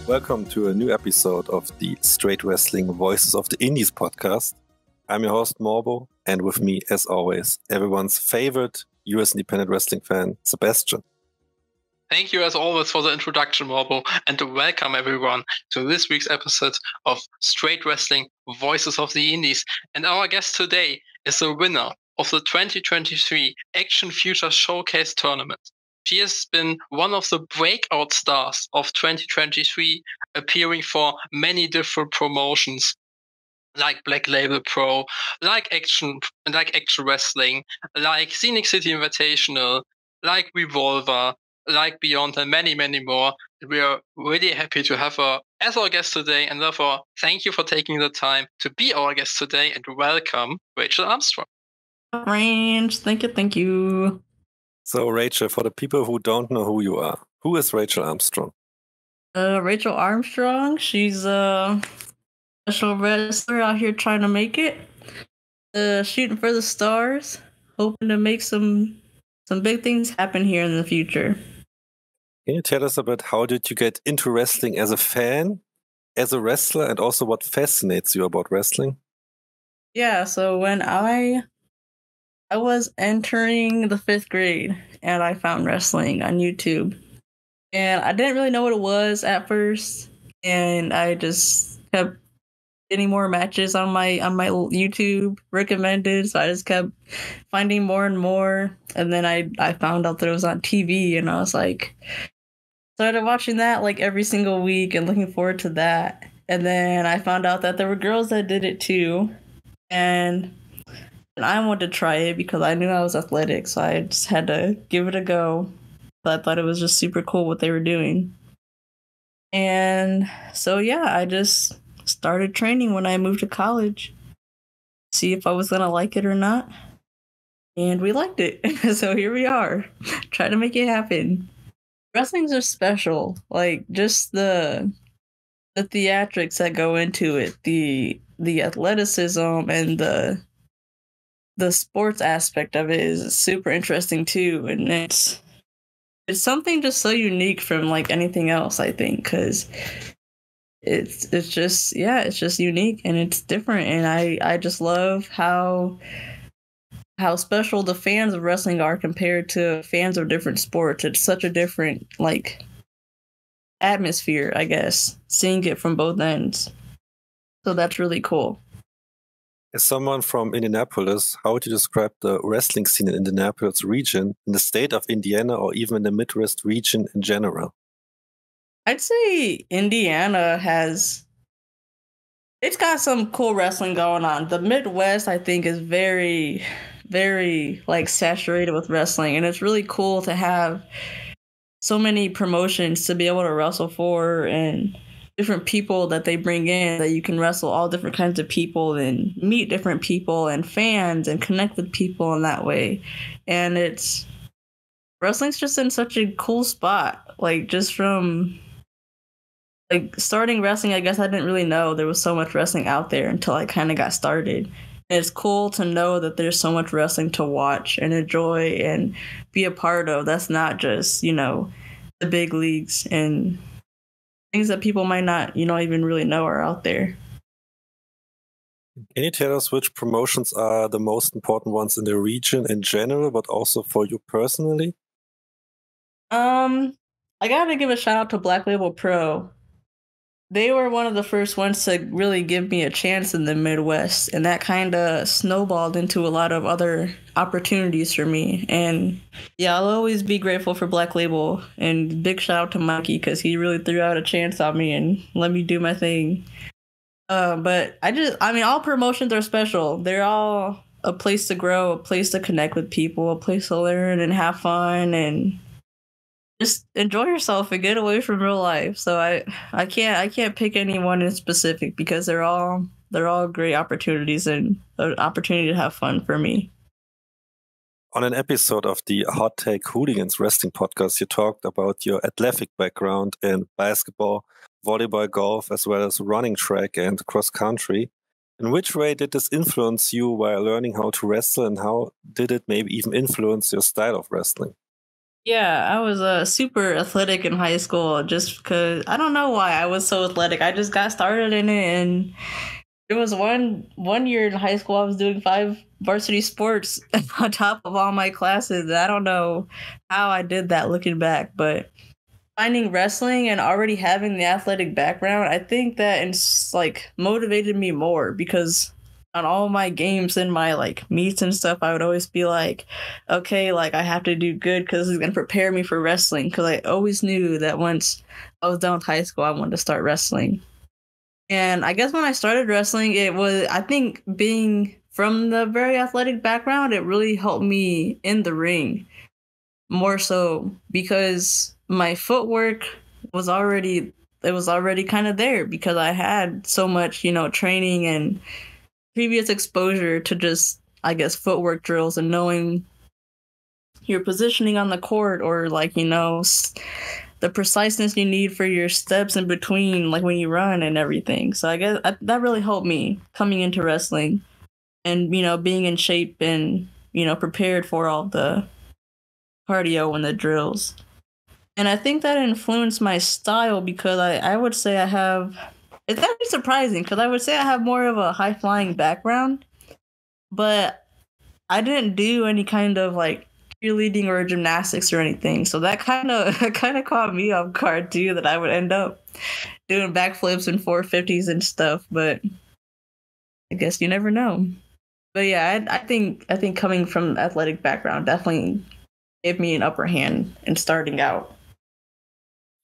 Welcome to a new episode of the Straight Wrestling Voices of the Indies podcast. I'm your host, Morbo, and with me, as always, everyone's favorite US independent wrestling fan, Sebastian. Thank you as always for the introduction, Morbo, and welcome everyone to this week's episode of Straight Wrestling Voices of the Indies. And our guest today is the winner of the 2023 Action Future Showcase Tournament. She has been one of the breakout stars of 2023, appearing for many different promotions like Black Label Pro, like Action Wrestling, like Scenic City Invitational, like Revolver, like Beyond, and many, many more. We are really happy to have her as our guest today, and therefore thank you for taking the time to be our guest today, and welcome Rachel Armstrong. Range, thank you. So, Rachel, for the people who don't know who you are, who is Rachel Armstrong? Rachel Armstrong, she's a professional wrestler out here trying to make it. Shooting for the stars, hoping to make some big things happen here in the future. Can you tell us about how did you get into wrestling as a fan, as a wrestler, and also what fascinates you about wrestling? Yeah, so when I was entering the 5th grade and I found wrestling on YouTube. And I didn't really know what it was at first. And I just kept getting more matches on my YouTube recommended. So I just kept finding more and more. And then I found out that it was on TV, and I was like, started watching that like every single week and looking forward to that. And then I found out that there were girls that did it too. And I wanted to try it because I knew I was athletic, so I just had to give it a go. But I thought it was just super cool what they were doing. And so, yeah, I just started training when I moved to college. See if I was going to like it or not. And we liked it. So here we are, trying to make it happen. Wrestlings are special. Like, just the theatrics that go into it, the athleticism and the sports aspect of it is super interesting too, and it's something just so unique from like anything else, I think, because it's just unique and it's different, and I just love how special the fans of wrestling are compared to fans of different sports. It's such a different like atmosphere, I guess, seeing it from both ends. So that's really cool. As someone from Indianapolis, how would you describe the wrestling scene in Indianapolis region, in the state of Indiana, or even in the Midwest region in general? I'd say Indiana it's got some cool wrestling going on. The Midwest, I think, is very, very like saturated with wrestling, and it's really cool to have so many promotions to be able to wrestle for, and different people that they bring in, that you can wrestle all different kinds of people and meet different people and fans and connect with people in that way. And wrestling's just in such a cool spot. Like, just from like starting wrestling, I guess I didn't really know there was so much wrestling out there until I kind of got started. And it's cool to know that there's so much wrestling to watch and enjoy and be a part of. That's not just, the big leagues and things that people might not, even really know are out there. Can you tell us which promotions are the most important ones in the region in general, but also for you personally? I gotta give a shout out to Black Label Pro. They were one of the first ones to really give me a chance in the Midwest, and that kind of snowballed into a lot of other opportunities for me. And yeah, I'll always be grateful for Black Label, and big shout out to Mikey because he really threw out a chance on me and let me do my thing. But all promotions are special. They're all a place to grow, a place to connect with people, a place to learn and have fun and just enjoy yourself and get away from real life. So I can't pick anyone in specific because they're all great opportunities and an opportunity to have fun for me. On an episode of the Hot Take Hooligans Wrestling podcast, you talked about your athletic background in basketball, volleyball, golf, as well as running track and cross country. In which way did this influence you while learning how to wrestle, and how did it maybe even influence your style of wrestling? Yeah, I was super athletic in high school just because I don't know why I was so athletic. I just got started in it, and there was one year in high school I was doing 5 varsity sports on top of all my classes. I don't know how I did that looking back, but finding wrestling and already having the athletic background, I think that like motivated me more because on all my games and my like meets and stuff, I would always be like, okay, like I have to do good because this is gonna prepare me for wrestling. Because I always knew that once I was done with high school, I wanted to start wrestling. And I guess when I started wrestling, it was, I think, being from the very athletic background, it really helped me in the ring more so because my footwork was already kind of there because I had so much, training and previous exposure to just, I guess, footwork drills and knowing your positioning on the court or like, the preciseness you need for your steps in between, like when you run and everything. So I guess that really helped me coming into wrestling and, being in shape and, prepared for all the cardio and the drills. And I think that influenced my style because I would say I have, it's actually surprising because I would say I have more of a high flying background, but I didn't do any kind of like cheerleading or gymnastics or anything. So that kind of caught me off guard too, that I would end up doing backflips and 450s and stuff. But I guess you never know. But yeah, I think coming from athletic background definitely gave me an upper hand in starting out.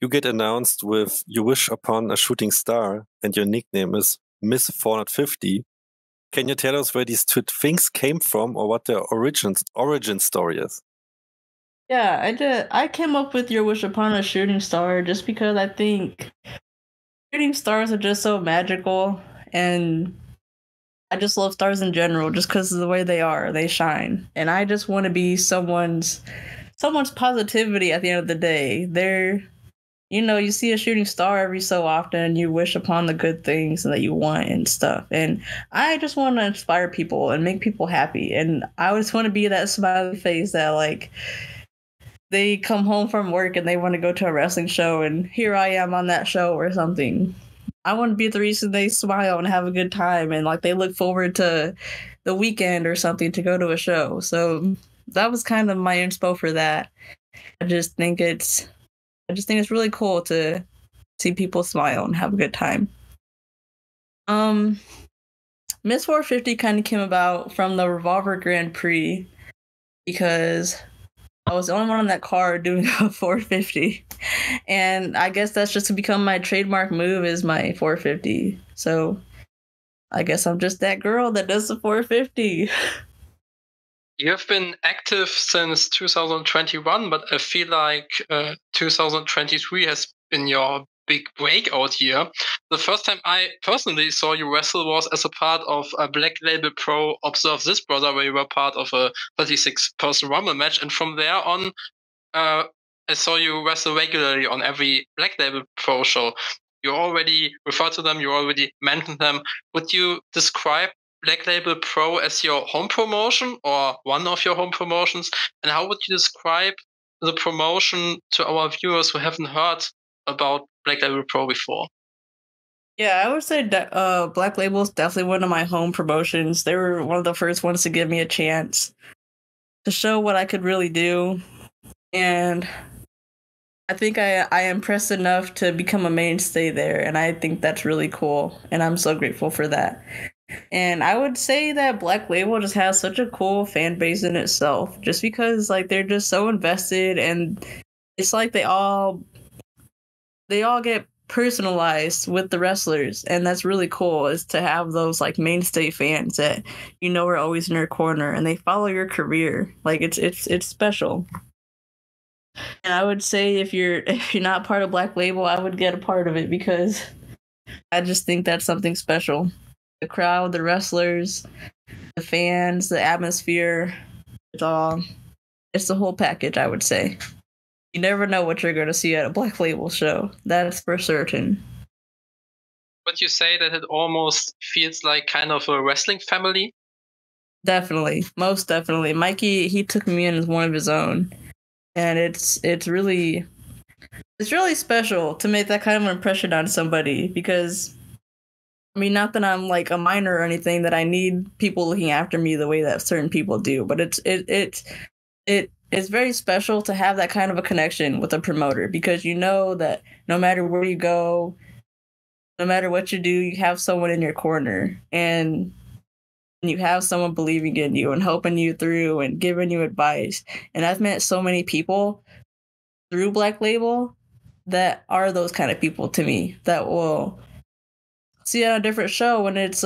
You get announced with "You wish upon a shooting star" and your nickname is Miss 450. Can you tell us where these two things came from or what their origin story is? Yeah, I did. I came up with "Your wish upon a shooting star" just because I think shooting stars are just so magical, and I just love stars in general just because of the way they are. They shine, and I just want to be someone's positivity at the end of the day. They're, you see a shooting star every so often and you wish upon the good things that you want and stuff. And I just want to inspire people and make people happy. And I just want to be that smiley face that, like, they come home from work and they want to go to a wrestling show and here I am on that show or something. I want to be the reason they smile and have a good time and, like, they look forward to the weekend or something to go to a show. So that was kind of my inspo for that. I just think it's really cool to see people smile and have a good time. Miss 450 kind of came about from the Revolver Grand Prix because I was the only one on that car doing a 450. And I guess that's just to become my trademark move is my 450. So I guess I'm just that girl that does the 450. You have been active since 2021, but I feel like 2023 has been your big breakout year. The first time I personally saw you wrestle was as a part of a Black Label Pro Observe This Brother, where you were part of a 36-person Rumble match. And from there on, I saw you wrestle regularly on every Black Label Pro show. You already referred to them, you already mentioned them. Would you describe Black Label Pro as your home promotion or one of your home promotions? And how would you describe the promotion to our viewers who haven't heard about Black Label Pro before? Yeah, I would say Black Label is definitely one of my home promotions. They were one of the first ones to give me a chance to show what I could really do. And I think I impressed enough to become a mainstay there. And I think that's really cool. And I'm so grateful for that. And I would say that Black Label just has such a cool fan base in itself, just because, like, they're just so invested, and it's like they all get personalized with the wrestlers, and that's really cool, is to have those, like, mainstay fans that are always in your corner and they follow your career. Like, it's special. And I would say if you're not part of Black Label, I would get a part of it because I just think that's something special. The crowd, the wrestlers, the fans, the atmosphere, it's the whole package, I would say. You never know what you're going to see at a Black Label show. That's for certain. Would you say that it almost feels like kind of a wrestling family? Definitely. Most definitely. Mikey, he took me in as one of his own. and it's really special to make that kind of an impression on somebody, because I mean, not that I'm like a minor or anything, that I need people looking after me the way that certain people do, but it's very special to have that kind of a connection with a promoter, because you know that no matter where you go, no matter what you do, you have someone in your corner, and you have someone believing in you and helping you through and giving you advice. And I've met so many people through Black Label that are those kind of people to me, that will see on a different show, and it's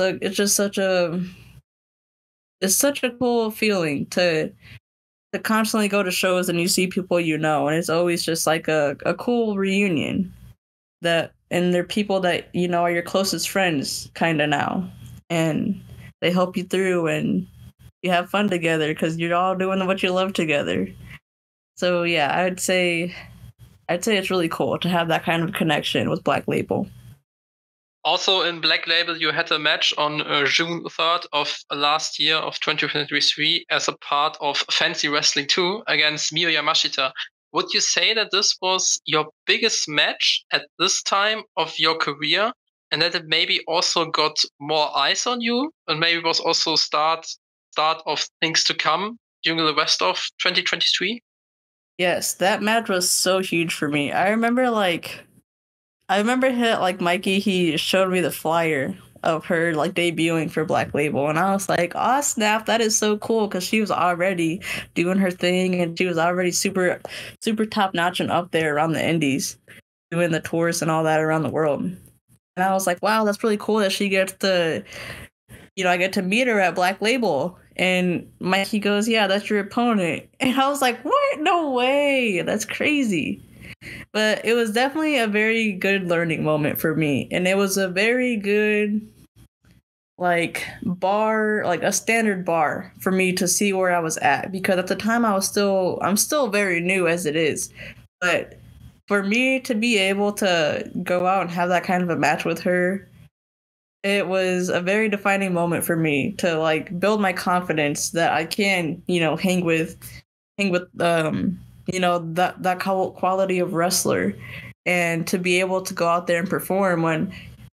such a cool feeling to constantly go to shows and you see people you know, and it's always just like a cool reunion, and they're people that you know are your closest friends kind of now, and they help you through and you have fun together because you're all doing what you love together. So yeah, I'd say it's really cool to have that kind of connection with Black Label. Also in Black Label, you had a match on June 3rd of last year of 2023 as a part of Fancy Wrestling 2 against Miyu Yamashita. Would you say that this was your biggest match at this time of your career, and that it maybe also got more eyes on you, and maybe was also start of things to come during the rest of 2023? Yes, that match was so huge for me. I remember Mikey, he showed me the flyer of her like debuting for Black Label, and I was like, oh snap, that is so cool, because she was already doing her thing and she was already super top notch and up there around the indies, doing the tours and all that around the world. And I was like, wow, that's really cool that she gets to, I get to meet her at Black Label. And Mikey goes, yeah, that's your opponent. And I was like, what? No way. That's crazy. But it was definitely a very good learning moment for me. And it was a very good, bar, a standard bar for me to see where I was at. Because at the time I'm still very new as it is. But for me to be able to go out and have that kind of a match with her, it was a very defining moment for me to build my confidence that I can, hang with that quality of wrestler, and to be able to go out there and perform when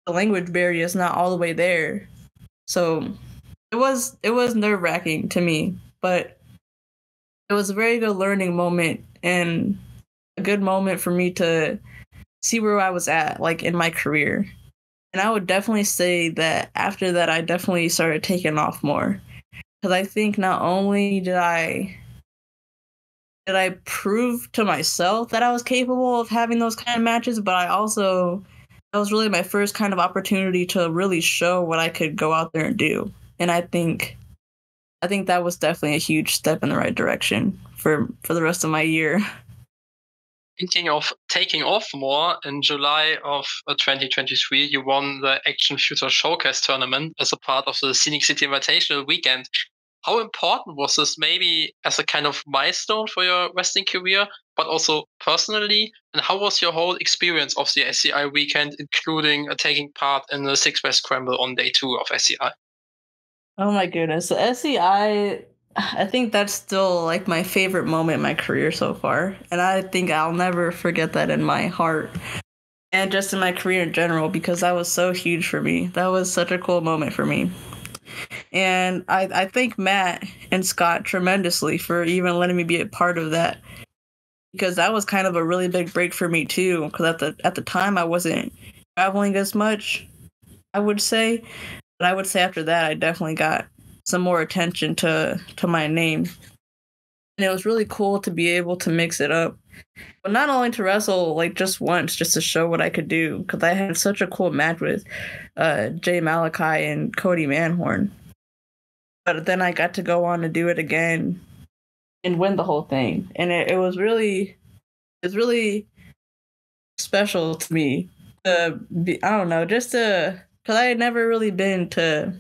the language barrier is not all the way there. So it was nerve-wracking to me, but it was a very good learning moment and a good moment for me to see where I was at, in my career. And I would definitely say that after that, I definitely started taking off more. Because I think not only did I prove to myself that I was capable of having those kind of matches, but that was really my first kind of opportunity to really show what I could go out there and do. And I think that was definitely a huge step in the right direction for the rest of my year. Thinking of taking off more, in July of 2023, you won the Action Future Showcase tournament as a part of the Scenic City Invitational weekend. How important was this, maybe as a kind of milestone for your wrestling career, but also personally? And how was your whole experience of the SCI weekend, including taking part in the Six-Way Scramble on day 2 of SCI? Oh my goodness. So SCI, I think that's still my favorite moment in my career so far. And I think I'll never forget that in my heart and just in my career in general, because that was so huge for me. That was such a cool moment for me. And I thank Matt and Scott tremendously for even letting me be a part of that, because that was kind of a really big break for me too. Because at the time I wasn't traveling as much, I would say. But I would say after that, I definitely got some more attention to my name. And it was really cool to be able to mix it up. But not only to wrestle just once, just to show what I could do. Because I had such a cool match with Jay Malachi and Cody Manhorn. But then I got to go on to do it again and win the whole thing. And it was really special to me to be, I don't know, just to, because I had never really been to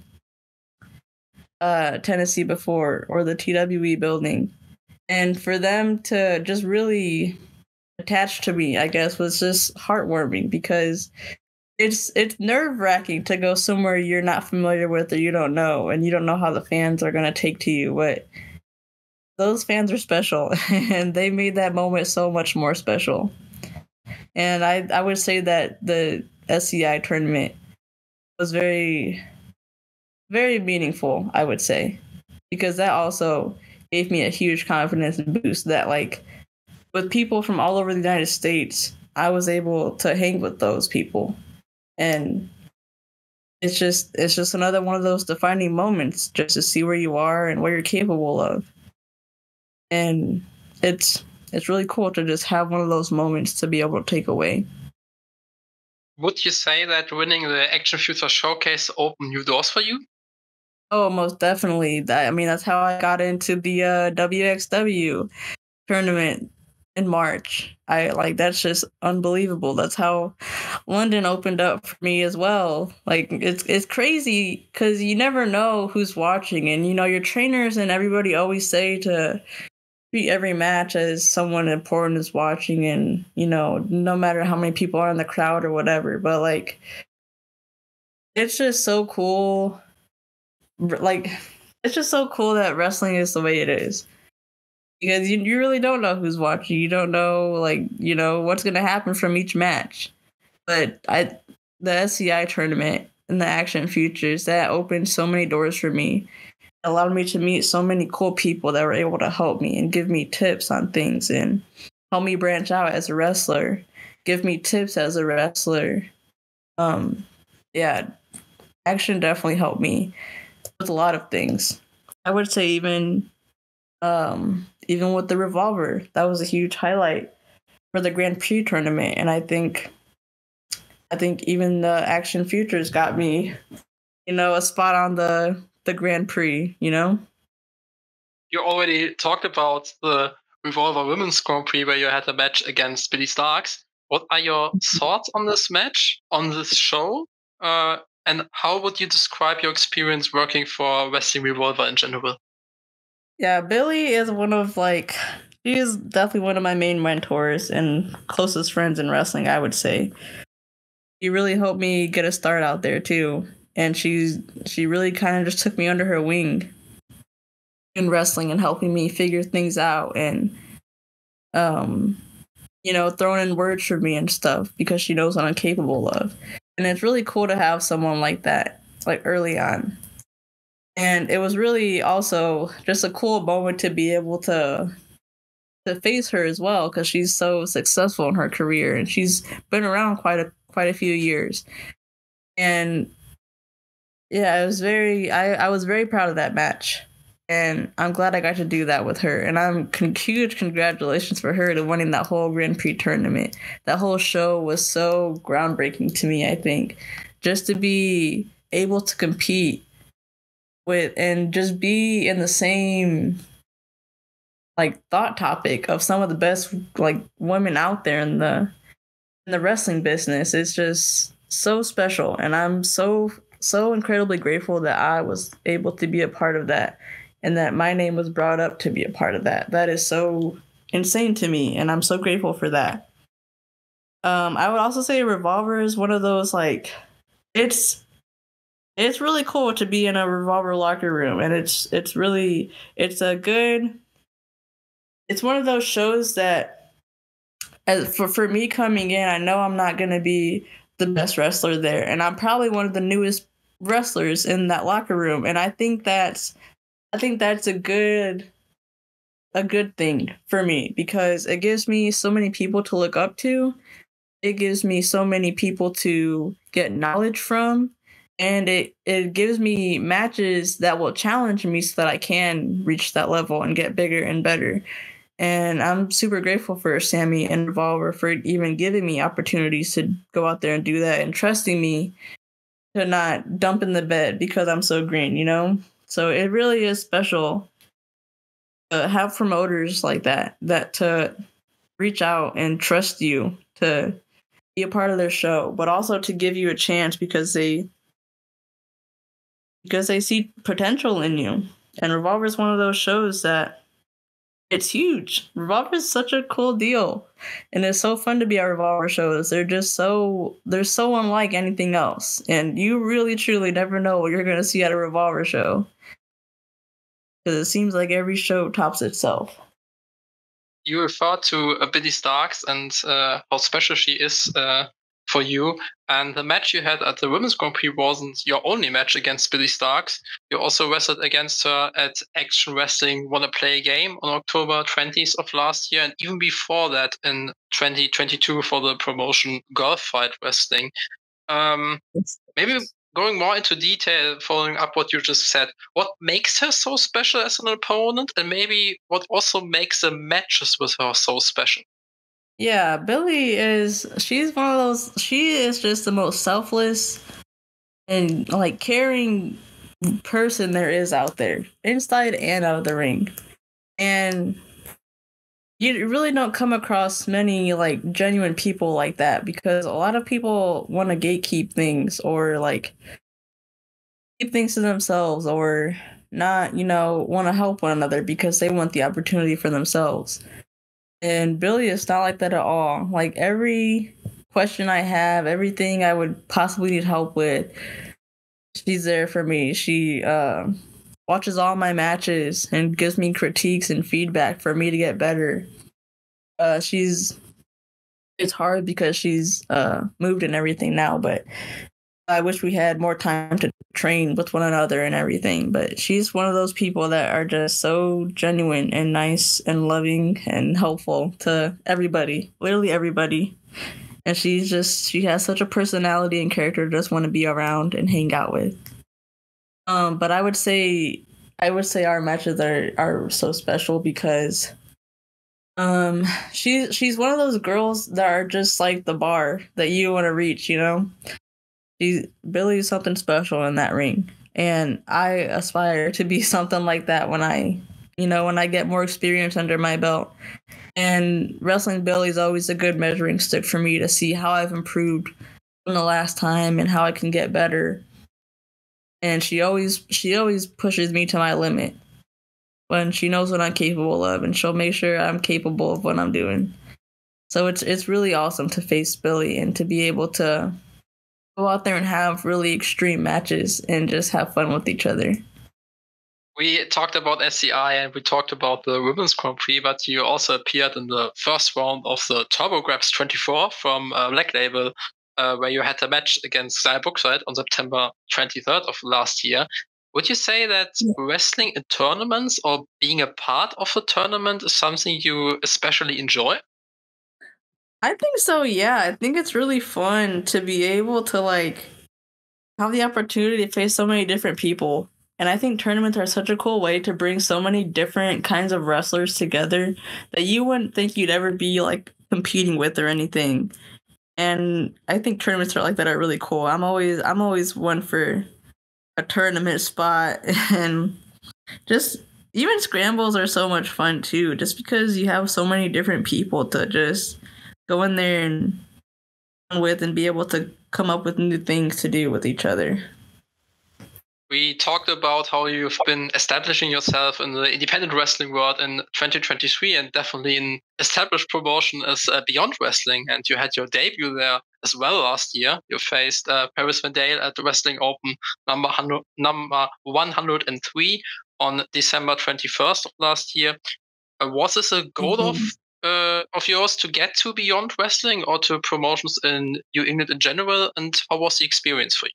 Tennessee before, or the TWE building. And for them to just really attach to me, I guess, was just heartwarming, because it's nerve-wracking to go somewhere you're not familiar with or you don't know, and you don't know how the fans are going to take to you. But those fans are special, and they made that moment so much more special. And I would say that the SCI tournament was very, very meaningful, I would say, because that also gave me a huge confidence boost that, like, with people from all over the United States, I was able to hang with those people. And it's just another one of those defining moments, just to see where you are and what you're capable of. And it's really cool to just have one of those moments to be able to take away. Would you say that winning the Action Future Showcase opened new doors for you? Oh, most definitely. That's how I got into the WXW tournament in March. That's just unbelievable. That's how London opened up for me as well. Like, it's crazy because you never know who's watching, and your trainers and everybody always say to treat every match as someone important is watching, and no matter how many people are in the crowd or whatever. But like, it's just so cool. Like, it's just so cool that wrestling is the way it is. Because you really don't know who's watching. You don't know, what's going to happen from each match. But the SCI tournament and the Action Futures, that opened so many doors for me. It allowed me to meet so many cool people that were able to help me and give me tips on things and help me branch out as a wrestler, give me tips as a wrestler. Yeah, Action definitely helped me with a lot of things. I would say even with the Revolver, that was a huge highlight for the Grand Prix tournament. And I think even the Action Futures got me, a spot on the Grand Prix, You already talked about the Revolver Women's Grand Prix where you had a match against Billie Starkz. What are your thoughts on this match, on this show? And how would you describe your experience working for Wrestling Revolver in general? Yeah, Billie is she is definitely one of my main mentors and closest friends in wrestling, I would say. She really helped me get a start out there too. And she really kind of just took me under her wing in wrestling and helping me figure things out and throwing in words for me and stuff because she knows what I'm capable of. And it's really cool to have someone like that, like early on. And it was really also just a cool moment to be able to face her as well, because she's so successful in her career and she's been around quite a few years. And yeah, I was very proud of that match. And I'm glad I got to do that with her. And huge congratulations for her to winning that whole Grand Prix tournament. That whole show was so groundbreaking to me, I think. Just to be able to compete with and just be in the same thought topic of some of the best women out there in the wrestling business. It's just so special. And I'm so incredibly grateful that I was able to be a part of that. And that my name was brought up to be a part of that. That is so insane to me, and I'm so grateful for that. I would also say Revolver is one of those, it's really cool to be in a Revolver locker room, and it's one of those shows that, for me coming in, I know I'm not going to be the best wrestler there, and I'm probably one of the newest wrestlers in that locker room, and I think that's a good thing for me because it gives me so many people to look up to. It gives me so many people to get knowledge from, and it gives me matches that will challenge me so that I can reach that level and get bigger and better. And I'm super grateful for Sammy and Revolver for even giving me opportunities to go out there and do that and trusting me to not dump in the bed because I'm so green, So it really is special to have promoters like that to reach out and trust you to be a part of their show, but also to give you a chance because they see potential in you. And Revolver is one of those shows that it's huge. Revolver is such a cool deal. And it's so fun to be at Revolver shows. They're so unlike anything else. And you really truly never know what you're going to see at a Revolver show. because it seems like every show tops itself. You referred to Billie Starkz and how special she is for you. And the match you had at the Women's Grand Prix wasn't your only match against Billie Starkz. You also wrestled against her at Action Wrestling Wanna Play a Game on October 20th of last year, and even before that in 2022 for the promotion Golf Fight Wrestling. Maybe going more into detail, following up what you just said, what makes her so special as an opponent, and maybe what also makes the matches with her so special? Yeah, she's one of those, she is just the most selfless and like caring person there is out there, inside and out of the ring. And you really don't come across many like genuine people like that, because a lot of people want to gatekeep things or like keep things to themselves, or not, want to help one another because they want the opportunity for themselves. And Billie is not like that at all. Like every question I have, everything I would possibly need help with, she's there for me. She watches all my matches and gives me critiques and feedback for me to get better. It's hard because she's moved and everything now, but I wish we had more time to train with one another and everything. But she's one of those people that are just so genuine and nice and loving and helpful to everybody, literally everybody. And she has such a personality and character to just want to be around and hang out with. But I would say our matches are so special because she's one of those girls that are just like the bar that you want to reach, Billie is something special in that ring, and I aspire to be something like that when I get more experience under my belt. And wrestling Billie is always a good measuring stick for me to see how I've improved from the last time and how I can get better. And she always pushes me to my limit when she knows what I'm capable of, and she'll make sure I'm capable of what I'm doing. So it's really awesome to face Billie and to be able to go out there and have really extreme matches and just have fun with each other. We talked about SCI and we talked about the Women's Grand Prix, but you also appeared in the first round of the TurboGrafx 24 from Black Label, where you had a match against Xia Brookside on September 23rd of last year. Would you say that wrestling in tournaments or being a part of a tournament is something you especially enjoy? I think so, yeah. I think it's really fun to be able to have the opportunity to face so many different people. And I think tournaments are such a cool way to bring so many different kinds of wrestlers together that you wouldn't think you'd ever be competing with or anything. And I think tournaments are really cool. I'm always one for a tournament spot, and just even scrambles are so much fun too, just because you have so many different people to just go in there and with and be able to come up with new things to do with each other. We talked about how you've been establishing yourself in the independent wrestling world in 2023, and definitely an established promotion as Beyond Wrestling. And you had your debut there as well last year. You faced Paris Van Dale at the Wrestling Open number 103 on December 21st of last year. Was this a goal of yours to get to Beyond Wrestling or to promotions in New England in general? And how was the experience for you?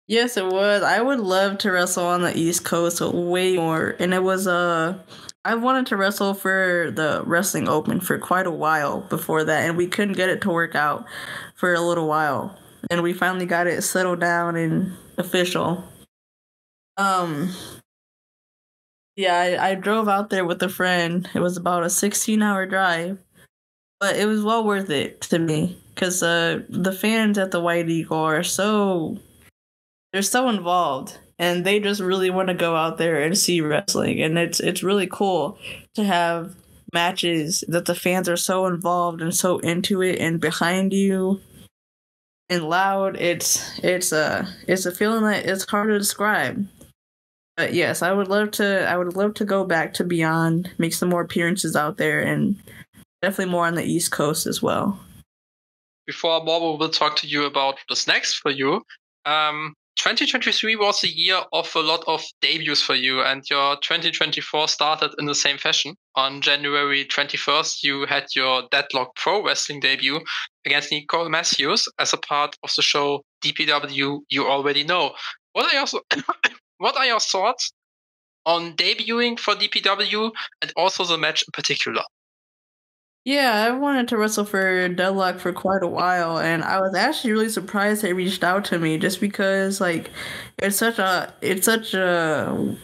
Yes, it was. I would love to wrestle on the East Coast way more. And it was I wanted to wrestle for the Wrestling Open for quite a while before that, and we couldn't get it to work out for a little while. And we finally got it settled down and official. Yeah, I drove out there with a friend. It was about a 16-hour drive, but it was well worth it to me because the fans at the White Eagle they're so involved, and they just really want to go out there and see wrestling. And it's really cool to have matches that the fans are so involved and so into it and behind you and loud. It's a feeling that it's hard to describe. But yes, I would love to go back to Beyond, make some more appearances out there, and definitely more on the East Coast as well. Before Bobo will talk to you about what's next for you, 2023 was a year of a lot of debuts for you, and your 2024 started in the same fashion. On January 21st, you had your Deadlock Pro Wrestling debut against Nicole Matthews as a part of the show DPW You Already Know. What are your thoughts on debuting for DPW and also the match in particular? Yeah, I wanted to wrestle for Deadlock for quite a while, and I was actually really surprised they reached out to me just because it's such a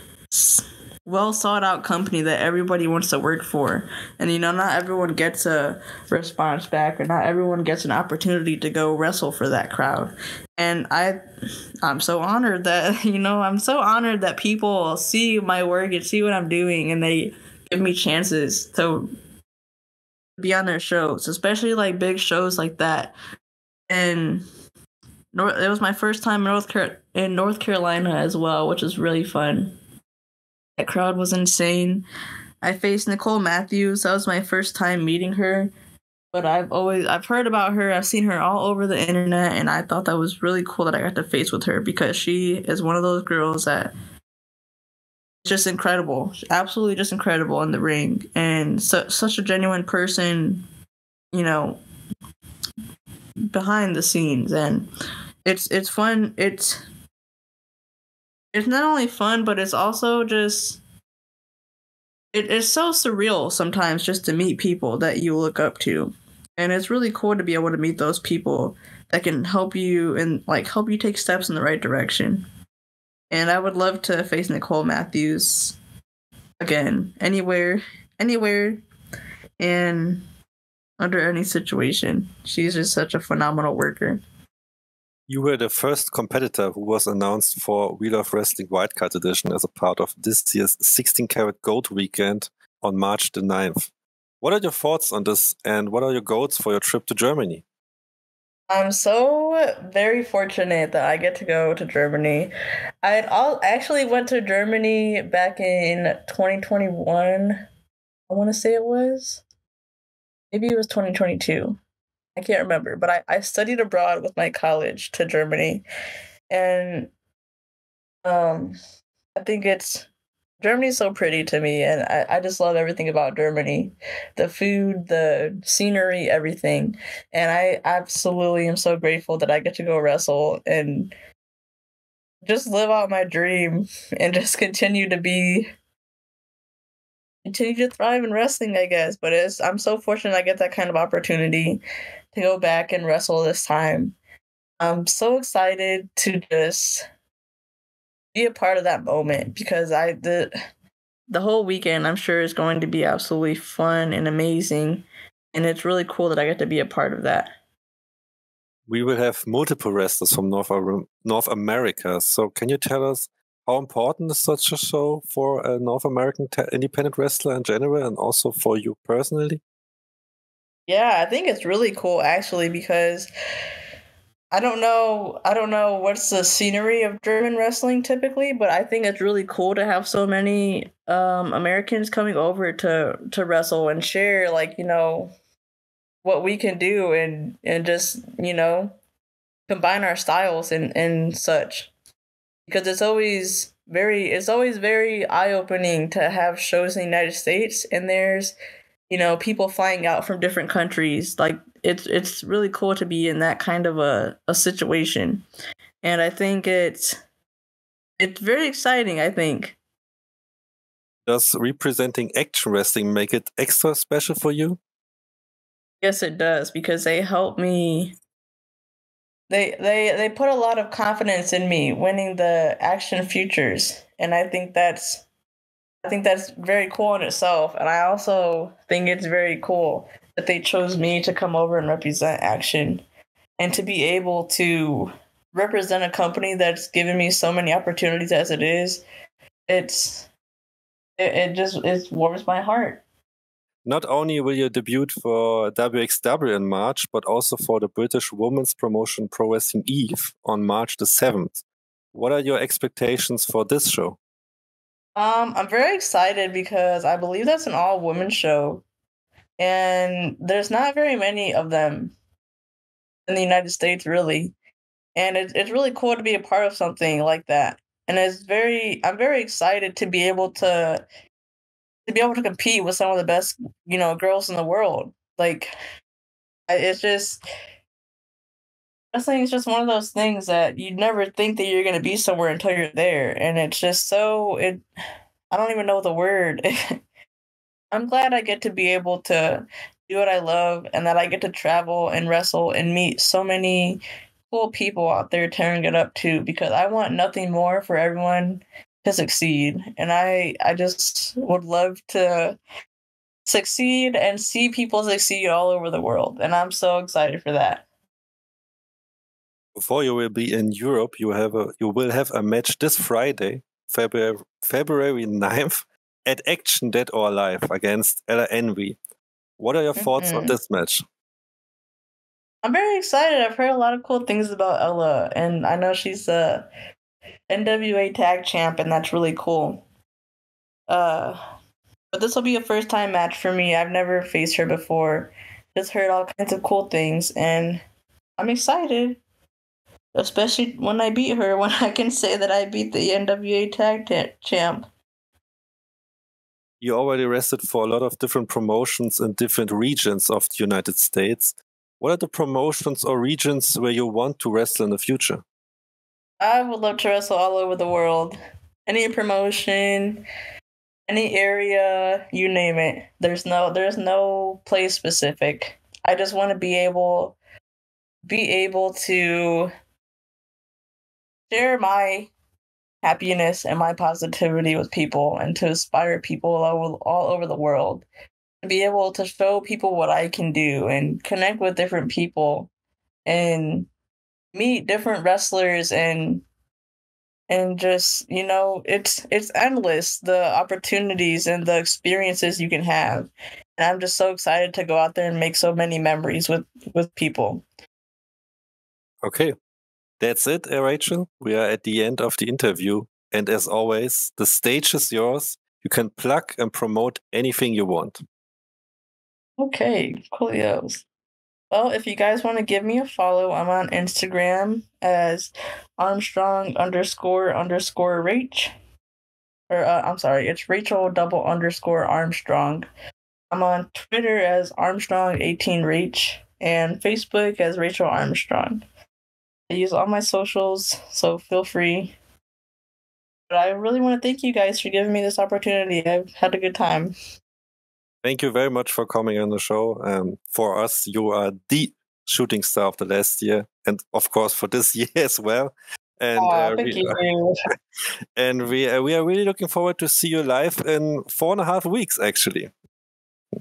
well sought out company that everybody wants to work for. And not everyone gets a response back, or not everyone gets an opportunity to go wrestle for that crowd. And I'm so honored that I'm so honored that people see my work and see what I'm doing, and they give me chances to be on their shows, especially like big shows like that. And it was my first time in North Carolina as well, which was really fun. That crowd was insane. I faced Nicole Matthews. That was my first time meeting her, but I've heard about her. I've seen her all over the internet, and I thought that was really cool that I got to face with her because she is one of those girls that just incredible, absolutely just incredible in the ring, and such a genuine person, behind the scenes. And it's fun. It's not only fun, but it's also just it's so surreal sometimes just to meet people that you look up to, and it's really cool to be able to meet those people that can help you and help you take steps in the right direction. And I would love to face Nicole Matthews again, anywhere, and under any situation. She's just such a phenomenal worker. You were the first competitor who was announced for We Love Wrestling Wildcard Edition as a part of this year's 16-karat Gold Weekend on March the 9th. What are your thoughts on this, and what are your goals for your trip to Germany? I'm so very fortunate that I get to go to Germany. I actually went to Germany back in 2021. I want to say it was. Maybe it was 2022. I can't remember. But I studied abroad with my college to Germany. And I think Germany's so pretty to me, and I just love everything about Germany. The food, the scenery, everything. And I absolutely am so grateful that I get to go wrestle and just live out my dream and just continue to thrive in wrestling, I guess. But I'm so fortunate I get that kind of opportunity to go back and wrestle this time. I'm so excited to just be a part of that moment because the whole weekend, I'm sure, is going to be absolutely fun and amazing, and it's really cool that I get to be a part of that. We will have multiple wrestlers from North America, so can you tell us how important is such a show for a North American independent wrestler in general, and also for you personally? Yeah, I think it's really cool actually because I don't know what's the scenery of German wrestling typically, but I think it's really cool to have so many Americans coming over to wrestle and share what we can do and just combine our styles and such. Because it's always very eye-opening to have shows in the United States, and there's people flying out from different countries. It's really cool to be in that kind of a situation. And I think it's very exciting, I think. Does representing action wrestling make it extra special for you? Yes, it does, because they help me. They put a lot of confidence in me winning the action futures, and I think that's very cool in itself. And I also think it's very cool that they chose me to come over and represent action, and to be able to represent a company that's given me so many opportunities as it is. It warms my heart. Not only will you debut for WXW in March, but also for the British women's promotion Pro Wrestling Eve on March the 7th. What are your expectations for this show? I'm very excited because I believe that's an all-women show, and there's not very many of them in the United States, really. and it's really cool to be a part of something like that. And I'm very excited to be able to compete with some of the best, girls in the world. Like, it's just wrestling is just one of those things that you never think that you're going to be somewhere until you're there, and it's just I don't even know the word. I'm glad I get to be able to do what I love, and that I get to travel and wrestle and meet so many cool people out there tearing it up too, because I want nothing more for everyone to succeed. And I just would love to succeed and see people succeed all over the world. And I'm so excited for that. Before you will be in Europe, you will have a match this Friday, February 9th, at Action Dead or Alive against Ella Envy. What are your thoughts on this match? I'm very excited. I've heard a lot of cool things about Ella, and I know she's a NWA tag champ, and that's really cool. But this will be a first time match for me. I've never faced her before. Just heard all kinds of cool things, and I'm excited. Especially when I beat her, when I can say that I beat the NWA tag champ. You already wrestled for a lot of different promotions in different regions of the United States. What are the promotions or regions where you want to wrestle in the future? I would love to wrestle all over the world. Any promotion, any area, you name it. There's no place specific. I just want to be able to share my happiness and my positivity with people, and to inspire people all over the world. To be able to show people what I can do, and connect with different people, and meet different wrestlers, and just, it's endless, the opportunities and the experiences you can have. And I'm just so excited to go out there and make so many memories with people. Okay. That's it, Rachel. We are at the end of the interview. And as always, the stage is yours. You can plug and promote anything you want. Okay, coolios. Well, if you guys want to give me a follow, I'm on Instagram as Armstrong__Rach. I'm sorry, it's Rachel__Armstrong. I'm on Twitter as Armstrong18Rach, and Facebook as Rachel Armstrong. I use all my socials, so feel free. But I really want to thank you guys for giving me this opportunity. I've had a good time. Thank you very much for coming on the show. For us, you are the shooting star of the last year, and of course for this year as well. And thank you. And we are really looking forward to see you live in 4.5 weeks, actually.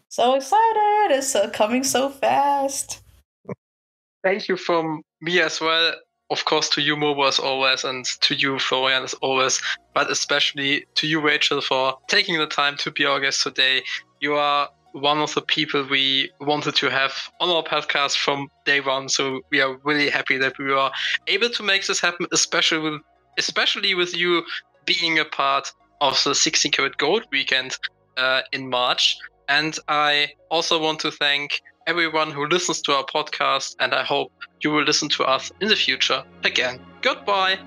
So excited! It's coming so fast. Thank you from me as well. Of course, to you, Mobo, as always, and to you, Florian, as always, but especially to you, Rachel, for taking the time to be our guest today. You are one of the people we wanted to have on our podcast from day one, so we are really happy that we were able to make this happen, especially with you being a part of the 16 Karat Gold weekend in March. And I also want to thank everyone who listens to our podcast, and I hope you will listen to us in the future again. Goodbye.